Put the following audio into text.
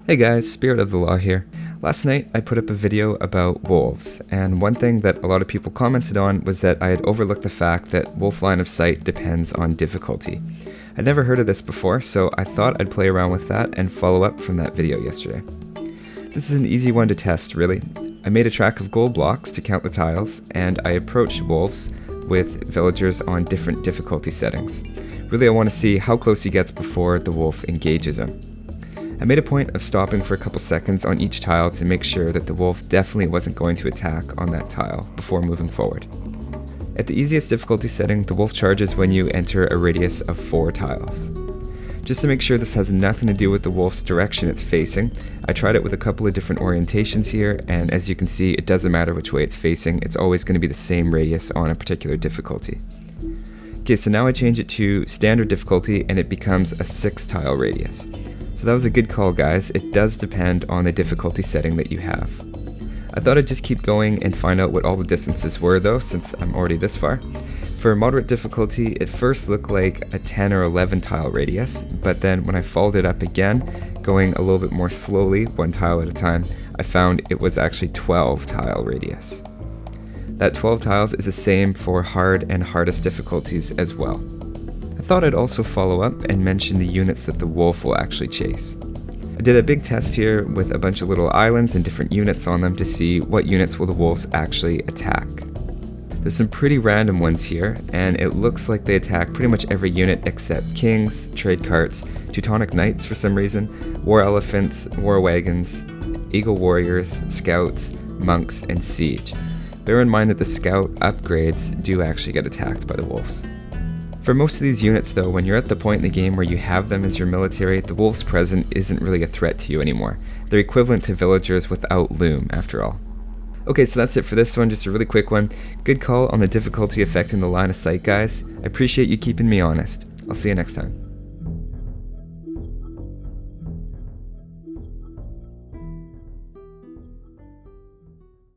Hey guys, Spirit of the Law here. Last night I put up a video about wolves, and one thing that a lot of people commented on was that I had overlooked the fact that wolf line of sight depends on difficulty. I'd never heard of this before, so I thought I'd play around with that and follow up from that video yesterday. This is an easy one to test, really. I made a track of gold blocks to count the tiles, and I approached wolves with villagers on different difficulty settings. Really, I want to see how close he gets before the wolf engages him. I made a point of stopping for a couple seconds on each tile to make sure that the wolf definitely wasn't going to attack on that tile before moving forward. At the easiest difficulty setting, the wolf charges when you enter a radius of 4 tiles. Just to make sure this has nothing to do with the wolf's direction it's facing, I tried it with a couple of different orientations here, and as you can see, it doesn't matter which way it's facing, it's always going to be the same radius on a particular difficulty. Okay, so now I change it to standard difficulty and it becomes a 6 tile radius. So that was a good call, guys. It does depend on the difficulty setting that you have. I thought I'd just keep going and find out what all the distances were though, since I'm already this far. For moderate difficulty, it first looked like a 10 or 11 tile radius, but then when I followed it up again, going a little bit more slowly, 1 tile at a time, I found it was actually 12 tile radius. That 12 tiles is the same for hard and hardest difficulties as well. I thought I'd also follow up and mention the units that the wolf will actually chase. I did a big test here with a bunch of little islands and different units on them to see what units will the wolves actually attack. There's some pretty random ones here, and it looks like they attack pretty much every unit except kings, trade carts, Teutonic knights for some reason, war elephants, war wagons, eagle warriors, scouts, monks, and siege. Bear in mind that the scout upgrades do actually get attacked by the wolves. For most of these units though, when you're at the point in the game where you have them as your military, the wolves present isn't really a threat to you anymore. They're equivalent to villagers without loom, after all. Okay, so that's it for this one, just a really quick one. Good call on the difficulty affecting the line of sight, guys. I appreciate you keeping me honest. I'll see you next time.